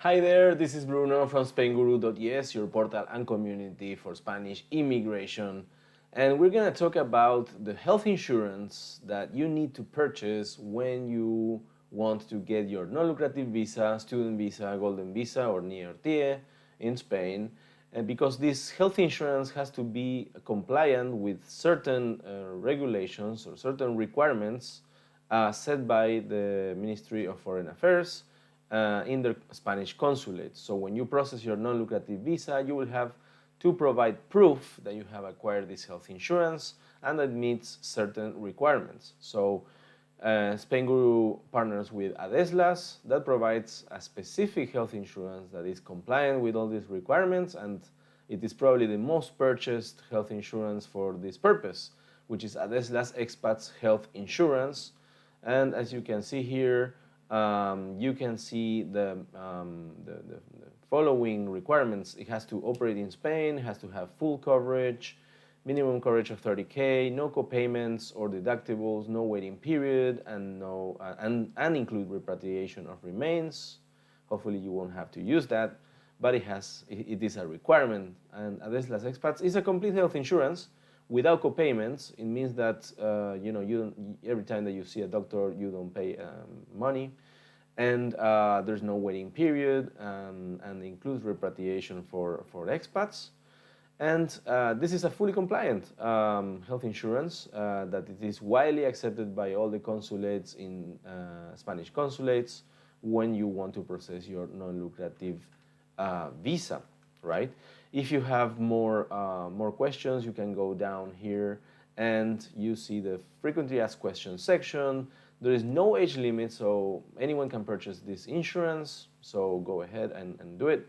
Hi there, this is Bruno from Spainguru.es, your portal and community for Spanish immigration. And we're going to talk about the health insurance that you need to purchase when you want to get your non-lucrative visa, student visa, golden visa, or NIRTIE in Spain. Because this health insurance has to be compliant with certain regulations or certain requirements set by the Ministry of Foreign Affairs in the Spanish consulate. So when you process your non-lucrative visa, you will have to provide proof that you have acquired this health insurance and that meets certain requirements. So Spainguru partners with Adeslas that provides a specific health insurance that is compliant with all these requirements, and it is probably the most purchased health insurance for this purpose, which is Adeslas Expats Health Insurance. And as you can see here, you can see the following requirements. It has to operate in Spain, it has to have full coverage, minimum coverage of 30K, no copayments or deductibles, no waiting period, and and include repatriation of remains. Hopefully you won't have to use that, but it is a requirement. And Adeslas Expats is a complete health insurance without copayments. It means that you don't, every time that you see a doctor, you don't pay money, and there's no waiting period, and includes repatriation for expats. And this is a fully compliant health insurance that it is widely accepted by all the consulates in Spanish consulates when you want to process your non-lucrative visa, right? If you have more questions, you can go down here and you see the frequently asked questions section. There is no age limit, so anyone can purchase this insurance, so go ahead and do it.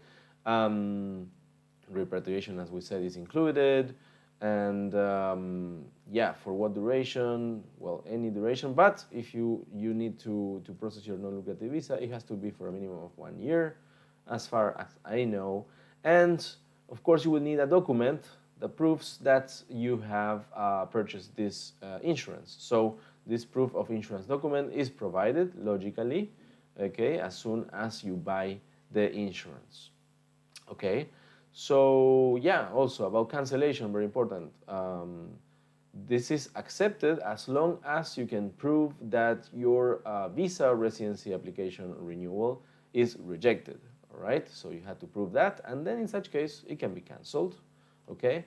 Repatriation, as we said, is included, and yeah, for what duration? Well, any duration, but if you need to process your non-lucrative visa, it has to be for a minimum of 1 year, as far as I know. And of course, you will need a document that proves that you have purchased this insurance. So this proof of insurance document is provided logically, okay, as soon as you buy the insurance, okay. So yeah, also about cancellation, very important. This is accepted as long as you can prove that your visa residency application renewal is rejected, all right? So you have to prove that, and then in such case, it can be canceled, okay?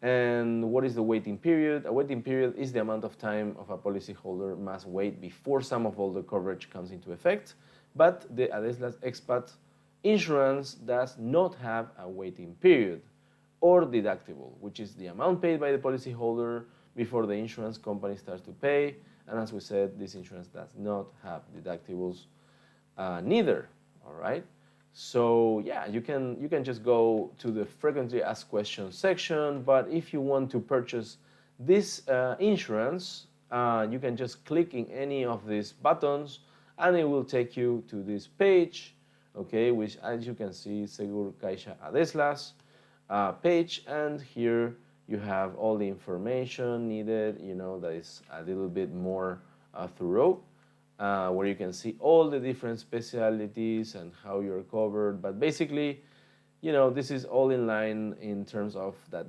And what is the waiting period? A waiting period is the amount of time of a policyholder must wait before sum of all the coverage comes into effect, but the Adeslas Expat insurance does not have a waiting period or deductible, which is the amount paid by the policyholder before the insurance company starts to pay. And as we said, this insurance does not have deductibles neither, all right? So yeah, you can just go to the frequently asked questions section, but if you want to purchase this insurance, you can just click in any of these buttons and it will take you to this page, okay, which as you can see, Segur Caixa Adeslas page, and here you have all the information needed, you know, that is a little bit more thorough, where you can see all the different specialties and how you're covered. But basically, you know, this is all in line in terms of that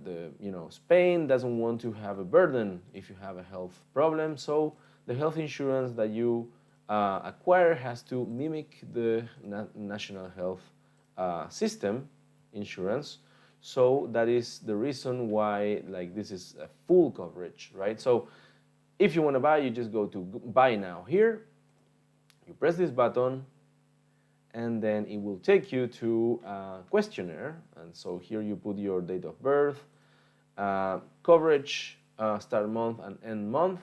Spain doesn't want to have a burden if you have a health problem, so the health insurance that you acquire has to mimic the national health system insurance. So that is the reason why, like, this is a full coverage, right? So if you want to buy, you just go to buy now here, you press this button, and then it will take you to a questionnaire. And so here you put your date of birth, coverage, start month and end month,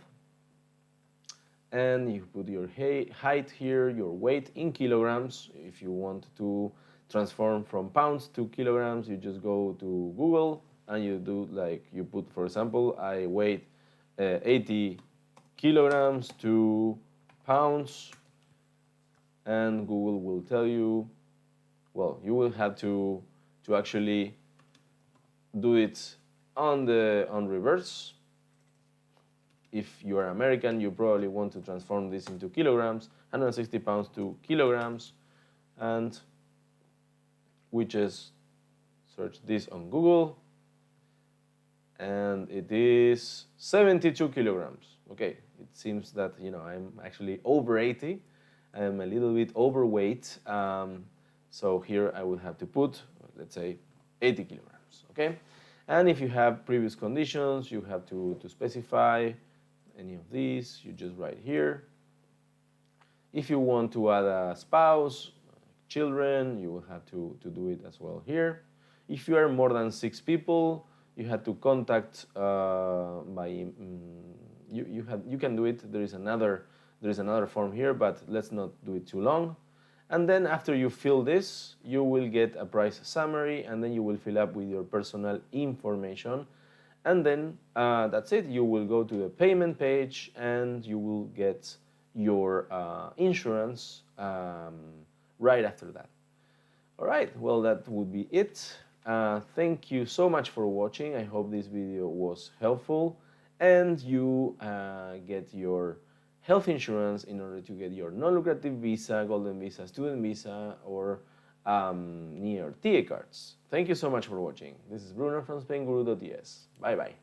and you put your height here, your weight in kilograms. If you want to transform from pounds to kilograms, you just go to Google and you do, like, you put, for example, I weigh 80 kilograms to pounds, and Google will tell you, well, you will have to actually do it on reverse. If you are American, you probably want to transform this into kilograms, 160 pounds to kilograms, and we just search this on Google, and it is 72 kilograms. Okay, it seems that I'm actually over 80. I'm a little bit overweight, so here I would have to put, let's say, 80 kilograms. Okay, and if you have previous conditions, you have to specify any of these. You just write here. If you want to add a spouse, children, you will have to do it as well here. If you are more than 6 people, you have to contact by you can do it. There is another form here, but let's not do it too long. And then after you fill this, you will get a price summary, and then you will fill up with your personal information, and then that's it. You will go to the payment page, and you will get your insurance right after that. All right, well, that would be it. Thank you so much for watching. I hope this video was helpful, and you get your health insurance in order to get your non-lucrative visa, golden visa, student visa, or near TA cards. Thank you so much for watching. This is Bruno from Spainguru.es. Bye bye.